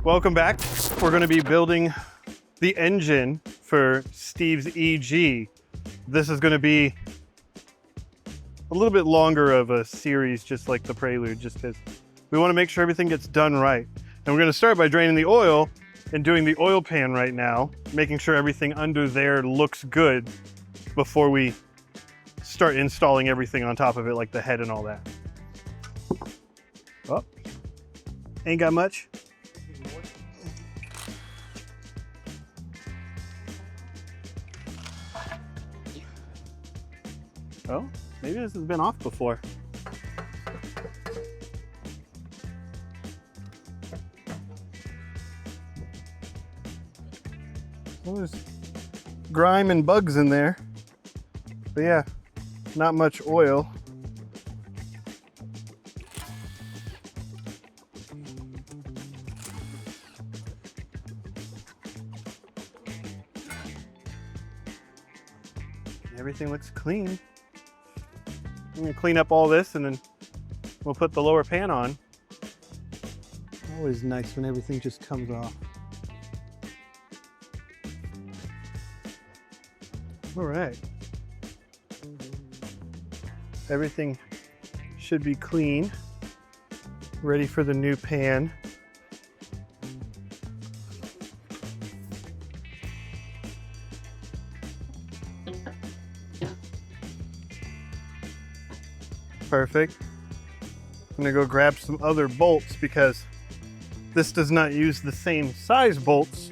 Welcome back. We're going to be building the engine for Steve's EG. This is going to be a little bit longer of a series, just like the Prelude, just because we want to make sure everything gets done right. And we're going to start by draining the oil and doing the oil pan right now, making sure everything under there looks good before we start installing everything on top of it, like the head and all that. Oh, ain't got much. Oh, maybe this has been off before. Well, there's grime and bugs in there. But yeah, not much oil. Everything looks clean. I'm gonna clean up all this and then we'll put the lower pan on. Always nice when everything just comes off. All right. Everything should be clean, ready for the new pan. Perfect. I'm gonna go grab some other bolts because this does not use the same size bolts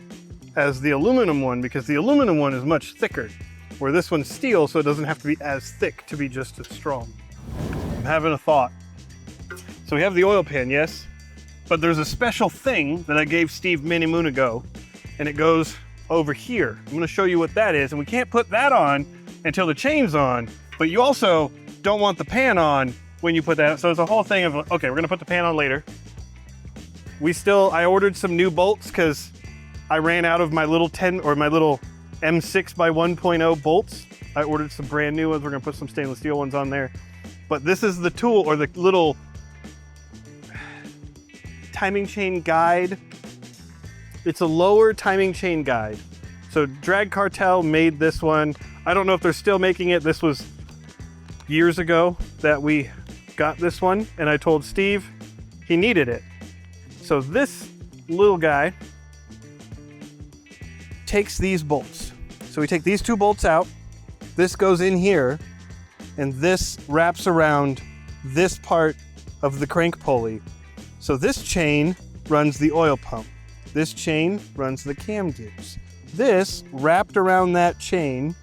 as the aluminum one, because the aluminum one is much thicker, where this one's steel, so it doesn't have to be as thick to be just as strong. I'm having a thought. So we have the oil pan, yes, but there's a special thing that I gave Steve many moon ago, and it goes over here. I'm gonna show you what that is, and we can't put that on until the chain's on, but you also don't want the pan on when you put that. So it's a whole thing of, okay, we're gonna put the pan on later. I ordered some new bolts because I ran out of my little M6 by 1.0 bolts. I ordered some brand new ones. We're gonna put some stainless steel ones on there. But this is the tool, or the little timing chain guide. It's a lower timing chain guide. So Drag Cartel made this one. I don't know if they're still making it. This was years ago that we got this one, and I told Steve he needed it. So this little guy takes these bolts. So we take these two bolts out, this goes in here, and this wraps around this part of the crank pulley. So this chain runs the oil pump. This chain runs the cam gears. This, wrapped around that chain,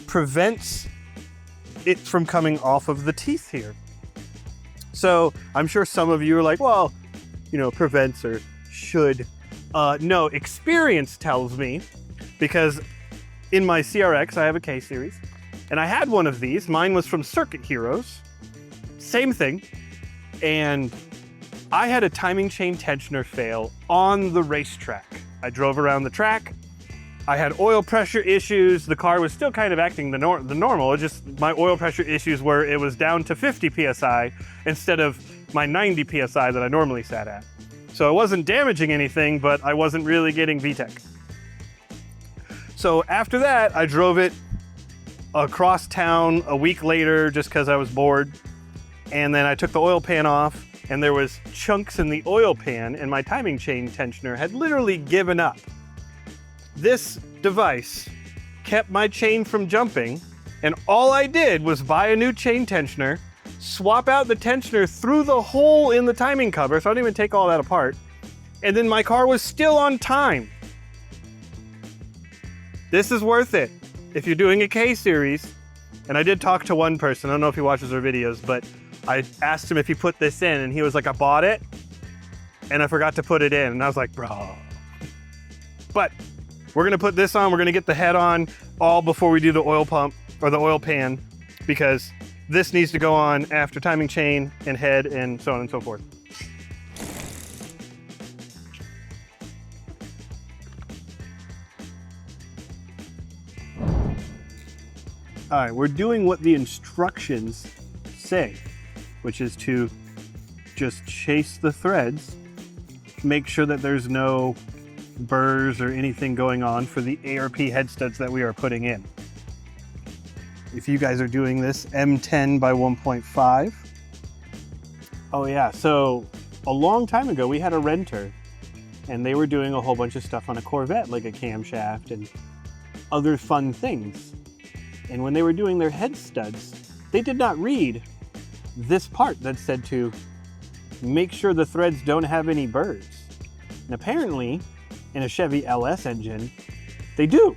prevents it from coming off of the teeth here. So I'm sure some of you are like, well, you know, prevents or should. No, experience tells me, because in my CRX, I have a K series, and I had one of these. Mine was from Circuit Heroes. Same thing. And I had a timing chain tensioner fail on the racetrack. I drove around the track. I had oil pressure issues. The car was still kind of acting the normal. It just, my oil pressure issues were, it was down to 50 PSI instead of my 90 PSI that I normally sat at. So it wasn't damaging anything, but I wasn't really getting VTEC. So after that, I drove it across town a week later just because I was bored. And then I took the oil pan off, and there was chunks in the oil pan, and my timing chain tensioner had literally given up. This device kept my chain from jumping, and all I did was buy a new chain tensioner, swap out the tensioner through the hole in the timing cover, so I didn't even take all that apart, and then my car was still on time. This is worth it if you're doing a K series. And I did talk to one person, I don't know if he watches our videos, but I asked him if he put this in, and he was like, I bought it and I forgot to put it in. And I was like, bro. But we're gonna put this on, we're gonna get the head on all before we do the oil pump or the oil pan, because this needs to go on after timing chain and head and so on and so forth. All right, we're doing what the instructions say, which is to just chase the threads make sure that there's no burrs or anything going on for the ARP head studs that we are putting in. If you guys are doing this M10 by 1.5. Oh yeah, so a long time ago we had a renter and they were doing a whole bunch of stuff on a Corvette, like a camshaft and other fun things. And when they were doing their head studs, they did not read this part that said to make sure the threads don't have any burrs. And apparently, in a Chevy LS engine, they do.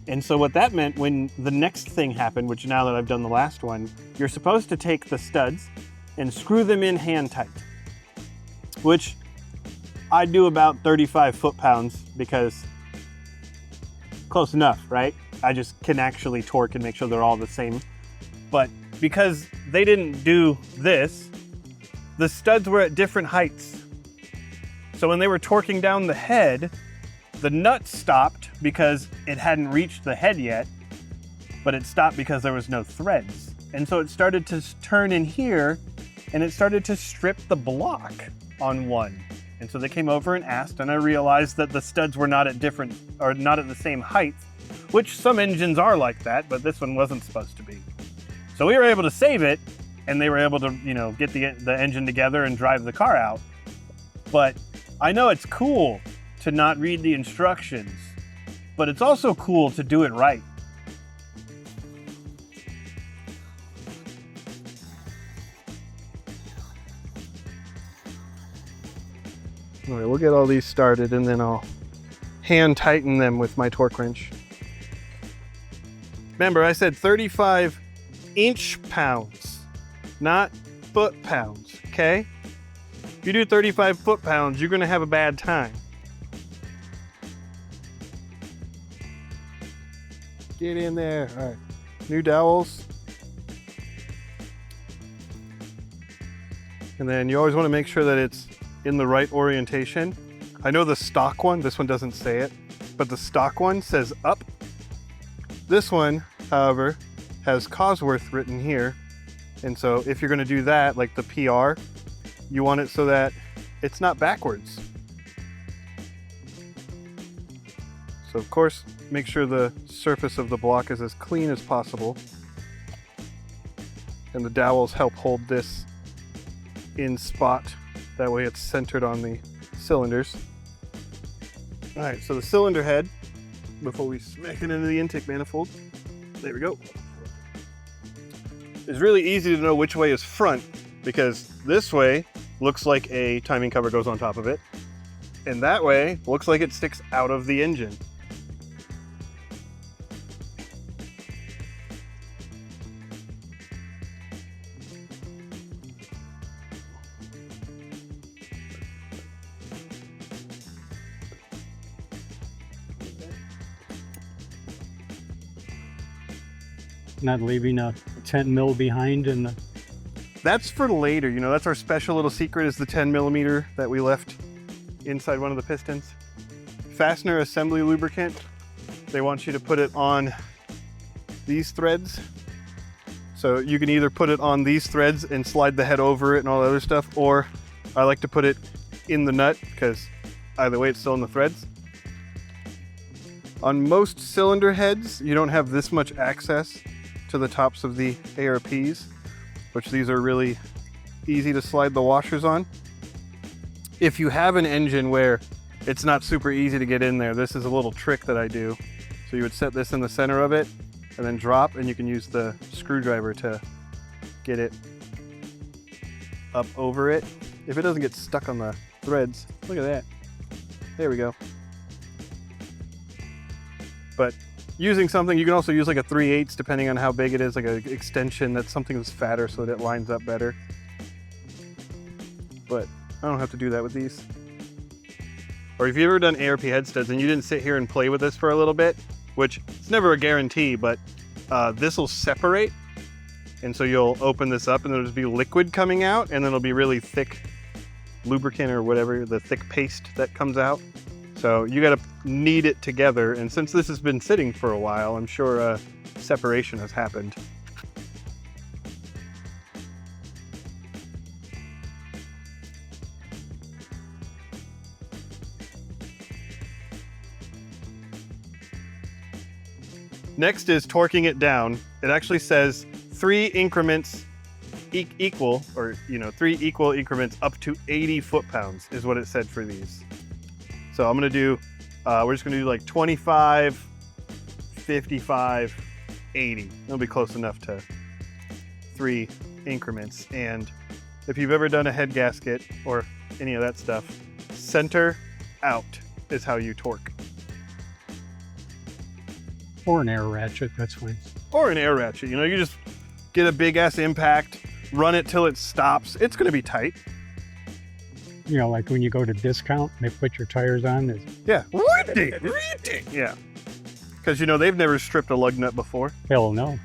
And so what that meant when the next thing happened, which now that I've done the last one, you're supposed to take the studs and screw them in hand tight, which I do about 35 foot-pounds because close enough, right? I just can actually torque and make sure they're all the same. But because they didn't do this, the studs were at different heights. So when they were torquing down the head, the nut stopped because it hadn't reached the head yet, but it stopped because there was no threads. And so it started to turn in here and it started to strip the block on one. And so they came over and asked, and I realized that the studs were not at the same height, which some engines are like that, but this one wasn't supposed to be. So we were able to save it, and they were able to, you know, get the engine together and drive the car out. But I know it's cool to not read the instructions, but it's also cool to do it right. All right, we'll get all these started and then I'll hand tighten them with my torque wrench. Remember, I said 35 inch-pounds, not foot-pounds, okay? If you do 35 foot-pounds, you're gonna have a bad time. Get in there. All right, new dowels. And then you always wanna make sure that it's in the right orientation. I know the stock one, this one doesn't say it, but the stock one says up. This one, however, has Cosworth written here. And so if you're gonna do that, like the PR, you want it so that it's not backwards. So of course, make sure the surface of the block is as clean as possible. And the dowels help hold this in spot. That way it's centered on the cylinders. All right, so the cylinder head, before we smack it into the intake manifold, there we go. It's really easy to know which way is front because this way looks like a timing cover goes on top of it, and that way looks like it sticks out of the engine. Not leaving a 10 mil behind in the... That's for later, you know, that's our special little secret is the 10 millimeter that we left inside one of the pistons. Fastener assembly lubricant, they want you to put it on these threads. So you can either put it on these threads and slide the head over it and all that other stuff, or I like to put it in the nut because either way it's still in the threads. On most cylinder heads, you don't have this much access to the tops of the ARPs, which these are really easy to slide the washers on. If you have an engine where it's not super easy to get in there, this is a little trick that I do. So you would set this in the center of it and then drop, and you can use the screwdriver to get it up over it. If it doesn't get stuck on the threads, look at that. There we go. But using something, you can also use like a 3/8 depending on how big it is, like an extension that's something that's fatter so that it lines up better. But I don't have to do that with these. Or if you've ever done ARP head studs and you didn't sit here and play with this for a little bit, which it's never a guarantee, but this will separate. And so you'll open this up and there'll just be liquid coming out, and then it'll be really thick lubricant or whatever, the thick paste that comes out. So you got to knead it together, and since this has been sitting for a while, I'm sure separation has happened. Next is torquing it down. It actually says 3 increments equal, or 3 equal increments up to 80 foot-pounds is what it said for these. So I'm gonna do, we're just gonna do like 25, 55, 80. It'll be close enough to 3 increments. And if you've ever done a head gasket or any of that stuff, center out is how you torque. Or an air ratchet, that's fine. Or an air ratchet, you just get a big ass impact, run it till it stops. It's gonna be tight. Like when you go to discount, they put your tires on. Yeah, yeah. Because they've never stripped a lug nut before. Hell no.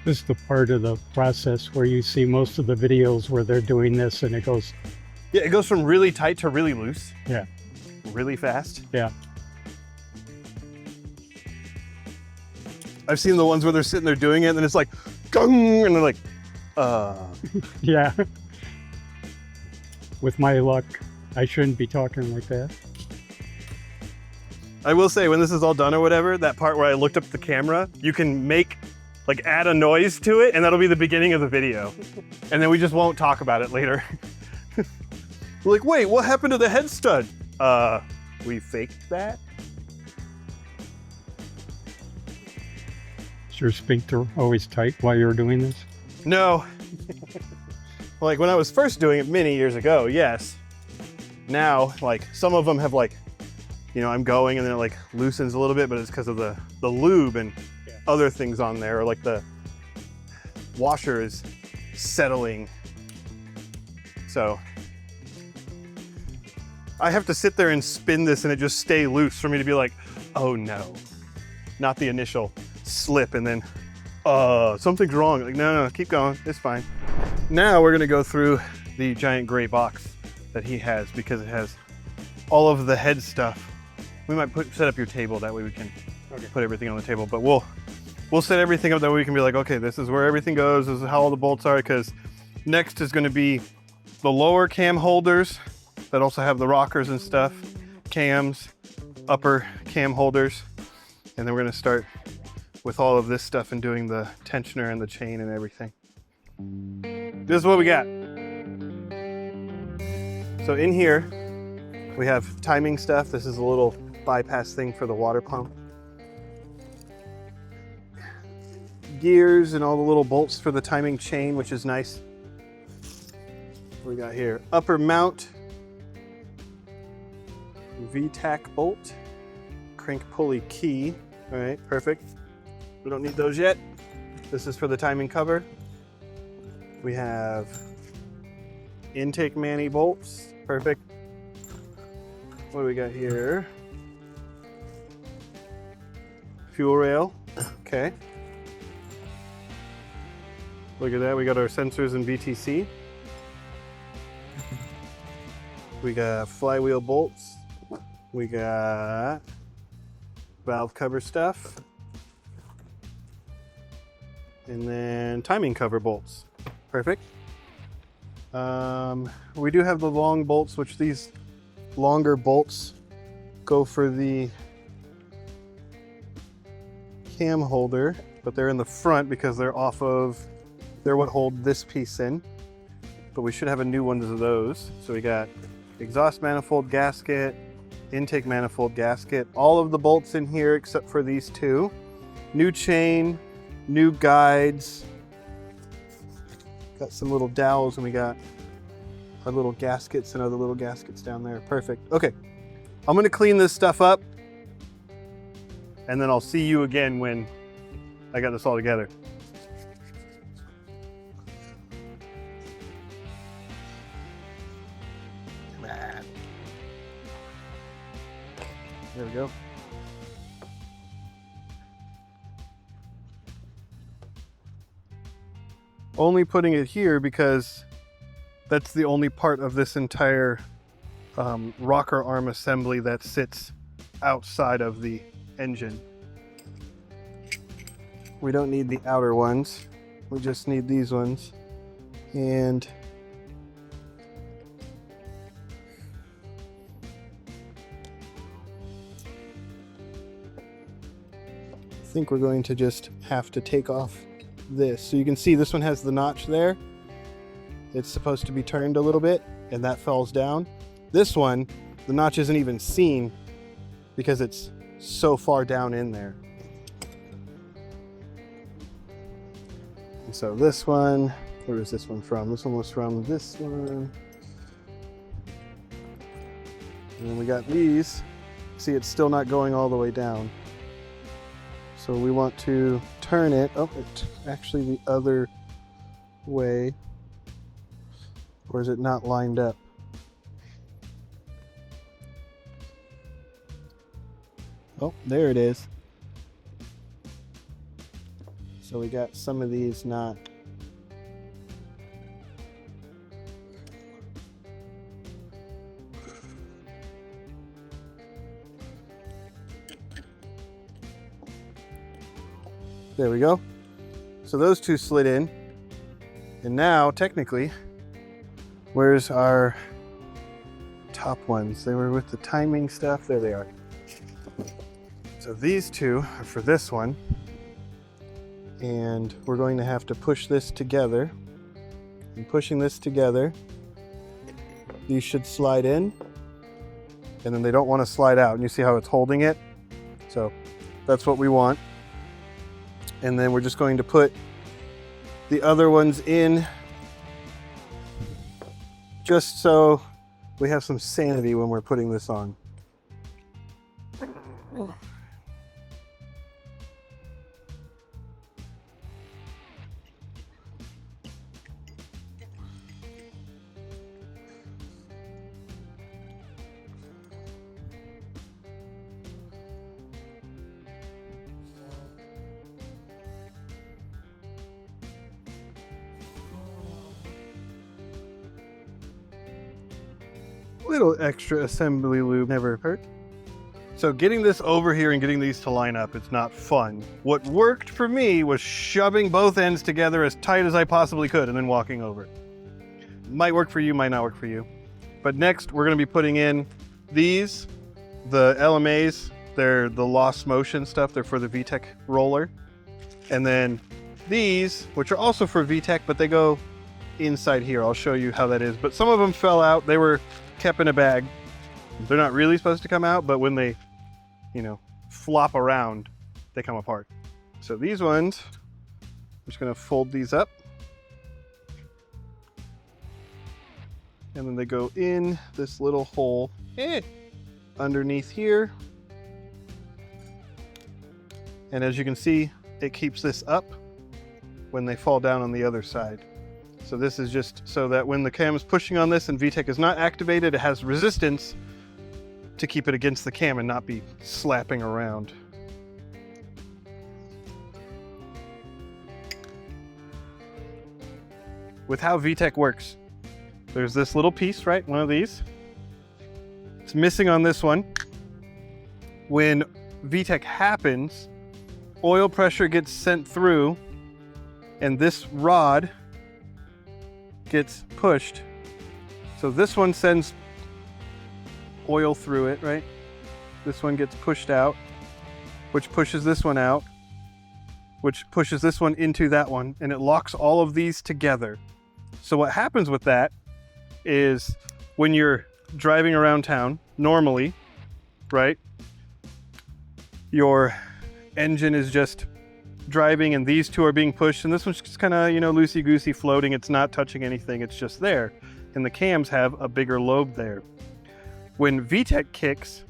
This is the part of the process where you see most of the videos where they're doing this and it goes... Yeah, it goes from really tight to really loose. Yeah. Really fast. Yeah. I've seen the ones where they're sitting there doing it and then it's like, gung, and they're like, Yeah. With my luck, I shouldn't be talking like that. I will say, when this is all done or whatever, that part where I looked up the camera, you can add a noise to it, and that'll be the beginning of the video. And then we just won't talk about it later. We're like, wait, what happened to the head stud? We faked that? Is your sphincter always tight while you're doing this? No. Like when I was first doing it many years ago, yes. Now, some of them have I'm going and then it loosens a little bit, but it's because of the lube and other things on there, or the washer is settling. So I have to sit there and spin this and it just stay loose for me to be like, oh no. Not the initial slip and then, something's wrong. No, keep going, it's fine. Now we're gonna go through the giant gray box that he has because it has all of the head stuff. We might set up your table, that way we can put everything on the table, but we'll set everything up that way we can be like, okay, this is where everything goes, this is how all the bolts are, because next is gonna be the lower cam holders that also have the rockers and stuff, cams, upper cam holders, and then we're gonna start with all of this stuff and doing the tensioner and the chain and everything. This is what we got. So in here, we have timing stuff. This is a little bypass thing for the water pump. Gears and all the little bolts for the timing chain, which is nice. What we got here? Upper mount, VTEC bolt, crank pulley key. All right, perfect. We don't need those yet. This is for the timing cover. We have intake mani bolts, perfect. What do we got here? Fuel rail, okay. Look at that, we got our sensors and VTC. We got flywheel bolts. We got valve cover stuff. And then timing cover bolts. Perfect. We do have the long bolts, which these longer bolts go for the cam holder, but they're in the front because they're what hold this piece in. But we should have a new one of those. So we got exhaust manifold gasket, intake manifold gasket, all of the bolts in here except for these two. New chain, new guides. Got some little dowels and we got our little gaskets and other little gaskets down there. Perfect. Okay, I'm gonna clean this stuff up and then I'll see you again when I got this all together. Come on. There we go. Only putting it here because that's the only part of this entire rocker arm assembly that sits outside of the engine. We don't need the outer ones, we just need these ones. And think we're going to just have to take off this. So you can see this one has the notch there. It's supposed to be turned a little bit, and that falls down. This one, the notch isn't even seen because it's so far down in there. And so this one, where is this one from? This one was from this one. And then we got these. See, it's still not going all the way down. So we want to turn it. Oh, it's actually the other way. Or is it not lined up? Oh, there it is. So we got some of these not. There we go. So those two slid in. And now, technically, where's our top ones? They were with the timing stuff. There they are. So these two are for this one. And we're going to have to push this together. And pushing this together, these should slide in. And then they don't want to slide out. And you see how it's holding it? So that's what we want. And then we're just going to put the other ones in just so we have some sanity when we're putting this on. Little extra assembly lube never hurt. So getting this over here and getting these to line up, it's not fun. What worked for me was shoving both ends together as tight as I possibly could and then walking over. Might work for you, might not work for you. But next we're going to be putting in these, the LMAs. They're the lost motion stuff. They're for the VTEC roller. And then these, which are also for VTEC, but they go inside here. I'll show you how that is. But some of them fell out. They were kept in a bag. They're not really supposed to come out, but when they, flop around, they come apart. So these ones, I'm just going to fold these up. And then they go in this little hole underneath here. And as you can see, it keeps this up when they fall down on the other side. So this is just so that when the cam is pushing on this and VTEC is not activated, it has resistance to keep it against the cam and not be slapping around. With how VTEC works, there's this little piece, right? One of these. It's missing on this one. When VTEC happens, oil pressure gets sent through and this rod gets pushed. So this one sends oil through it, right? This one gets pushed out, which pushes this one out, which pushes this one into that one, and it locks all of these together. So what happens with that is when you're driving around town, normally, right, your engine is just driving and these two are being pushed and this one's just kind of, loosey-goosey floating. It's not touching anything. It's just there. And the cams have a bigger lobe there. When VTEC kicks,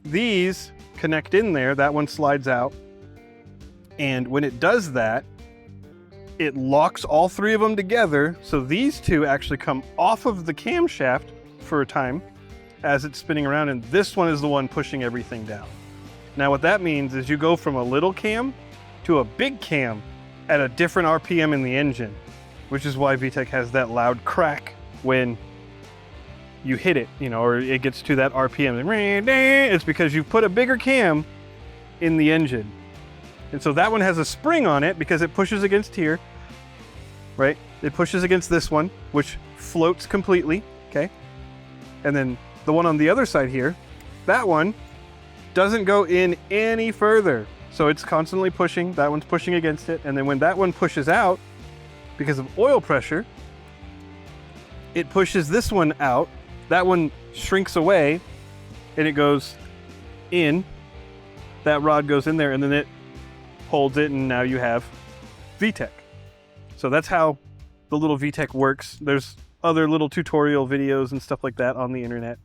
these connect in there. That one slides out. And when it does that, it locks all three of them together. So these two actually come off of the camshaft for a time as it's spinning around. And this one is the one pushing everything down. Now what that means is you go from a little cam to a big cam at a different RPM in the engine, which is why VTEC has that loud crack when you hit it, or it gets to that RPM. It's because you've put a bigger cam in the engine. And so that one has a spring on it because it pushes against here, right? It pushes against this one, which floats completely, okay? And then the one on the other side here, that one doesn't go in any further. So it's constantly pushing, that one's pushing against it, and then when that one pushes out, because of oil pressure, it pushes this one out, that one shrinks away, and it goes in, that rod goes in there, and then it holds it, and now you have VTEC. So that's how the little VTEC works. There's other little tutorial videos and stuff like that on the internet.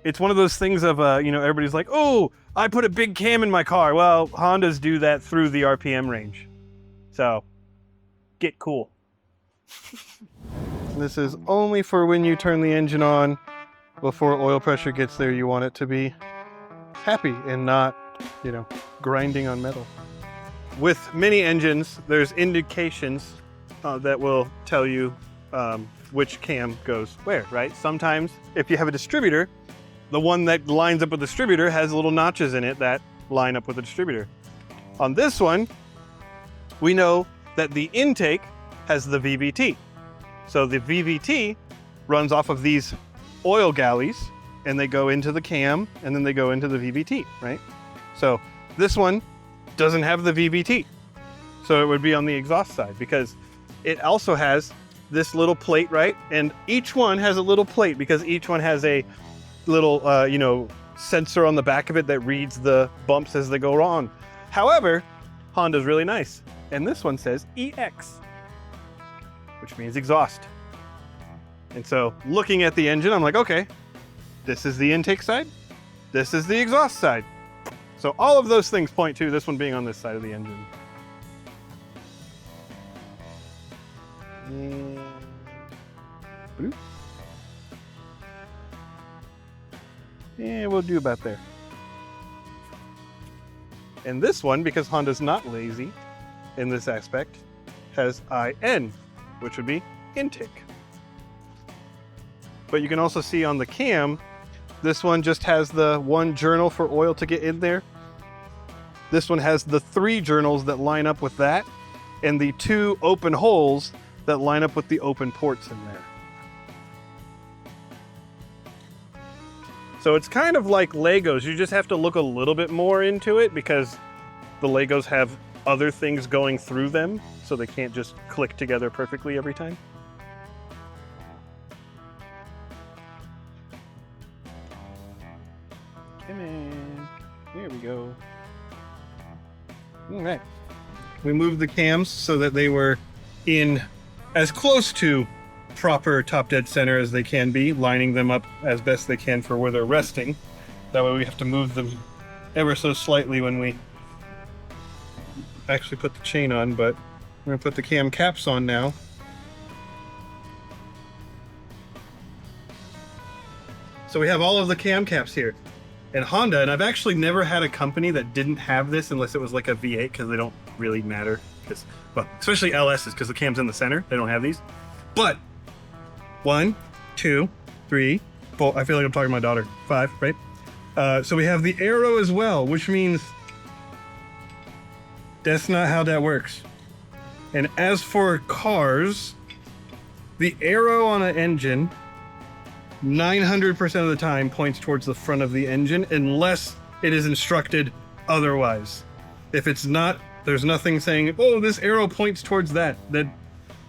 It's one of those things of, everybody's like, oh, I put a big cam in my car. Well, Hondas do that through the RPM range. So, get cool. This is only for when you turn the engine on before oil pressure gets there. You want it to be happy and not, grinding on metal. With many engines, there's indications that will tell you which cam goes where, right? Sometimes, if you have a distributor, the one that lines up with the distributor has little notches in it that line up with the distributor. On this one, we know that the intake has the VVT. So the VVT runs off of these oil galleys, and they go into the cam, and then they go into the VVT, right? So this one doesn't have the VVT. So it would be on the exhaust side, because it also has this little plate, right? And each one has a little plate because each one has a little, sensor on the back of it that reads the bumps as they go on. However, Honda's really nice. And this one says EX, which means exhaust. And so looking at the engine, I'm like, okay, this is the intake side. This is the exhaust side. So all of those things point to this one being on this side of the engine. And yeah, we'll do about there. And this one, because Honda's not lazy in this aspect, has IN, which would be intake. But you can also see on the cam, this one just has the one journal for oil to get in there. This one has the 3 journals that line up with that, and the 2 open holes that line up with the open ports in there. So it's kind of like Legos. You just have to look a little bit more into it because the Legos have other things going through them, so they can't just click together perfectly every time. Come on. There we go. All right. We moved the cams so that they were in as close to proper top dead center as they can be, lining them up as best they can for where they're resting. That way we have to move them ever so slightly when we actually put the chain on, but we're gonna put the cam caps on now. So we have all of the cam caps here. And Honda, and I've actually never had a company that didn't have this unless it was like a V8, because they don't really matter. Well, especially LS's, because the cam's in the center, they don't have these. But 1, 2, 3, 4, I feel like I'm talking to my daughter, 5, right? So we have the arrow as well, which means that's not how that works. And as for cars, the arrow on an engine 900% of the time points towards the front of the engine unless it is instructed otherwise. If it's not, there's nothing saying, oh, this arrow points towards that.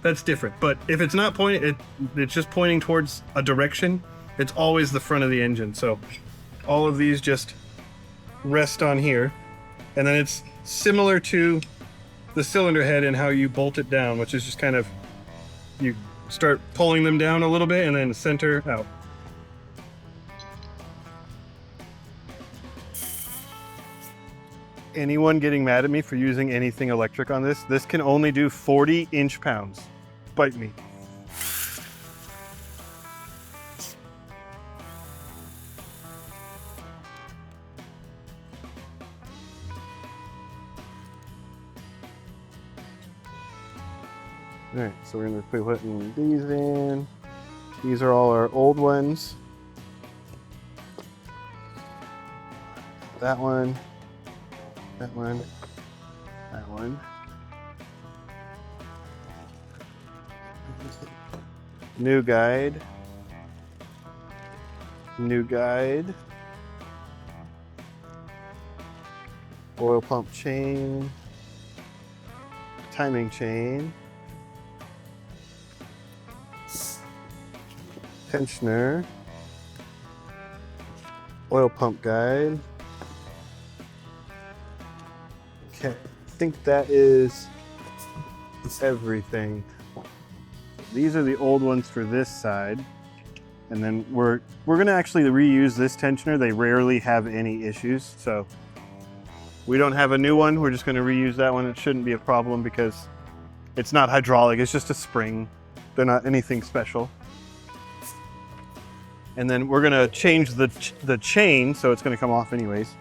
That's different. But if it's not pointing, it's just pointing towards a direction, it's always the front of the engine. So all of these just rest on here. And then it's similar to the cylinder head and how you bolt it down, which is just kind of, you start pulling them down a little bit and then center out. Anyone getting mad at me for using anything electric on this? This can only do 40 inch-pounds. Bite me. All right, so we're gonna be putting these in. These are all our old ones. That one, that one, that one. New guide. New guide. oil pump chain, timing chain, tensioner, oil pump guide. Okay, I think that is everything. These are the old ones for this side. And then we're gonna actually reuse this tensioner. They rarely have any issues, so we don't have a new one. We're just gonna reuse that one. It shouldn't be a problem because it's not hydraulic, it's just a spring. They're not anything special. And then we're gonna change the chain, so it's gonna come off anyways.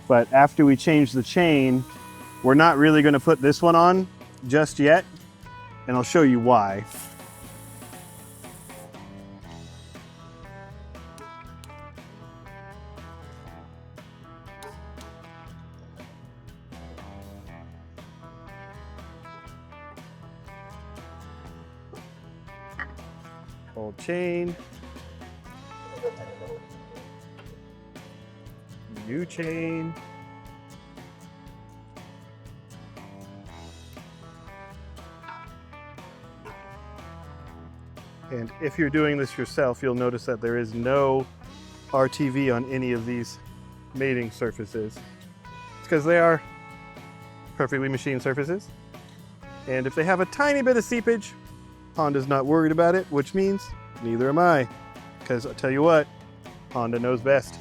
But after we change the chain, we're not really gonna put this one on just yet, and I'll show you why. Old chain, new chain, and if you're doing this yourself, you'll notice that there is no RTV on any of these mating surfaces. It's because they are perfectly machined surfaces, and if they have a tiny bit of seepage, Honda's not worried about it, which means neither am I, because I'll tell you what, Honda knows best.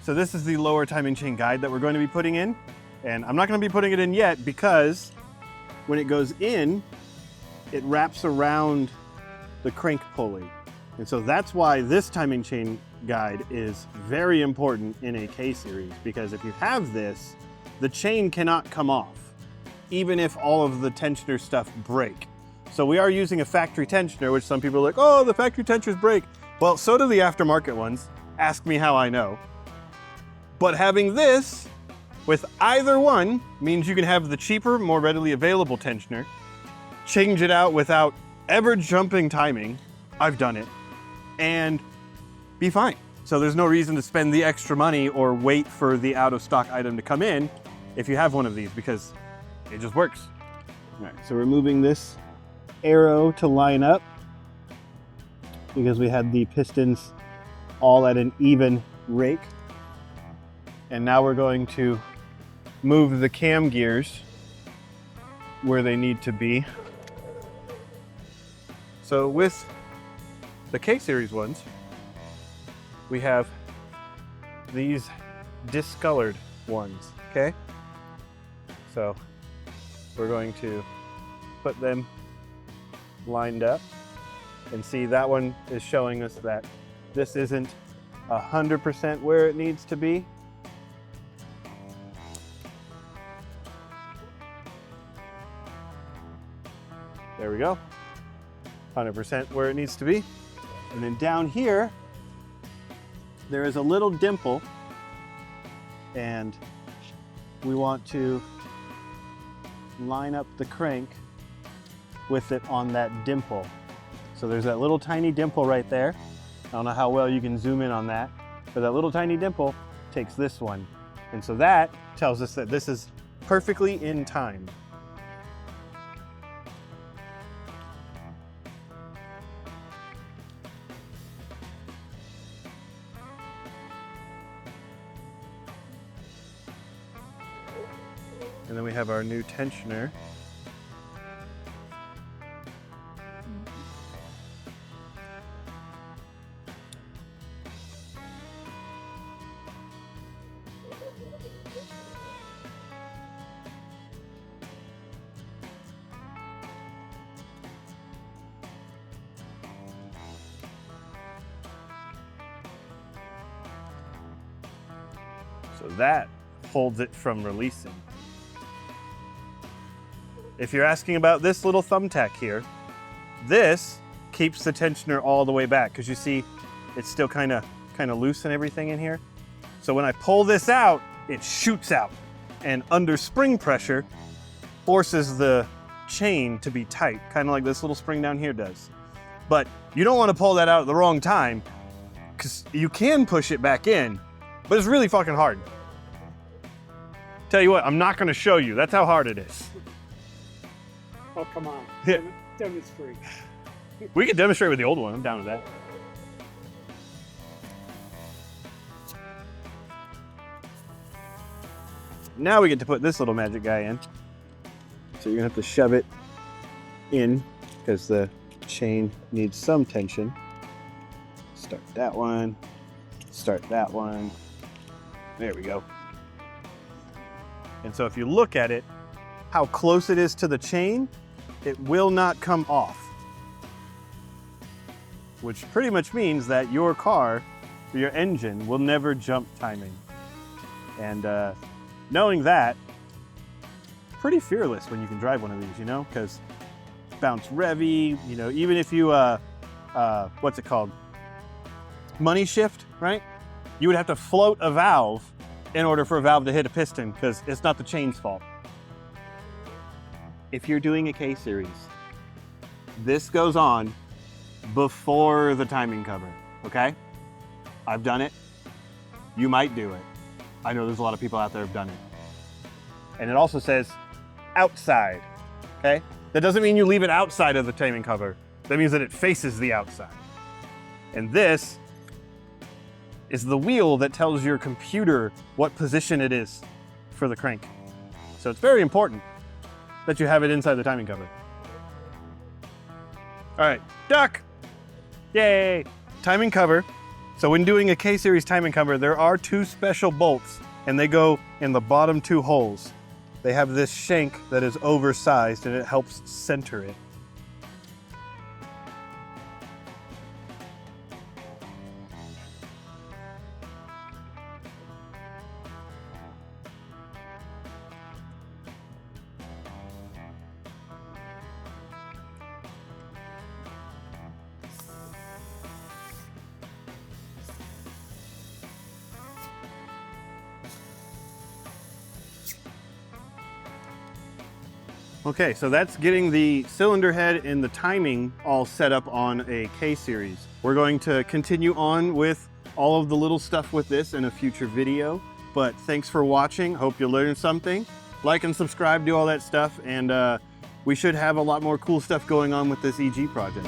So this is the lower timing chain guide that we're going to be putting in, and I'm not going to be putting it in yet because when it goes in, it wraps around the crank pulley. And so that's why this timing chain guide is very important in a K series, because if you have this, the chain cannot come off, even if all of the tensioner stuff break. So we are using a factory tensioner, which some people are like, oh, the factory tensioners break. Well, so do the aftermarket ones. Ask me how I know. But having this with either one means you can have the cheaper, more readily available tensioner, change it out without ever jumping timing. I've done it, and be fine. So there's no reason to spend the extra money or wait for the out of stock item to come in if you have one of these, because it just works. All right, so we're moving this arrow to line up because we had the pistons all at an even rake. And now we're going to move the cam gears where they need to be. So with the K series ones, we have these discolored ones, okay? So we're going to put them lined up, and see that one is showing us that this isn't 100% where it needs to be. There we go. 100% where it needs to be. And then down here, there is a little dimple, and we want to line up the crank with it on that dimple. So there's that little tiny dimple right there. I don't know how well you can zoom in on that, but that little tiny dimple takes this one. And so that tells us that this is perfectly in time. And then we have our new tensioner. So that holds it from releasing. If you're asking about this little thumbtack here, this keeps the tensioner all the way back, because you see it's still kind of loose and everything in here. So when I pull this out, it shoots out and under spring pressure forces the chain to be tight, kind of like this little spring down here does. But you don't want to pull that out at the wrong time, because you can push it back in, but it's really fucking hard. Tell you what, I'm not going to show you. That's how hard it is. Oh, come on. Yeah. Demonstrate. We can demonstrate with the old one. I'm down with that. Now we get to put this little magic guy in. So you're gonna have to shove it in because the chain needs some tension. Start that one, start that one. There we go. And so if you look at it, how close it is to the chain, it will not come off. Which pretty much means that your car, your engine, will never jump timing. And knowing that, pretty fearless when you can drive one of these, you know, because bounce revvy, you know, even if you, what's it called? Money shift, right? You would have to float a valve in order for a valve to hit a piston because it's not the chain's fault. If you're doing a K series, this goes on before the timing cover, okay? I've done it. You might do it. I know there's a lot of people out there who've done it. And it also says outside, okay? That doesn't mean you leave it outside of the timing cover. That means that it faces the outside. And this is the wheel that tells your computer what position it is for the crank. So it's very important that you have it inside the timing cover. All right, duck. Yay. Timing cover. So when doing a K-Series timing cover, there are two special bolts and they go in the bottom two holes. They have this shank that is oversized and it helps center it. Okay, so that's getting the cylinder head and the timing all set up on a K-Series. We're going to continue on with all of the little stuff with this in a future video, but thanks for watching. Hope you learned something. Like and subscribe, do all that stuff, and we should have a lot more cool stuff going on with this EG project.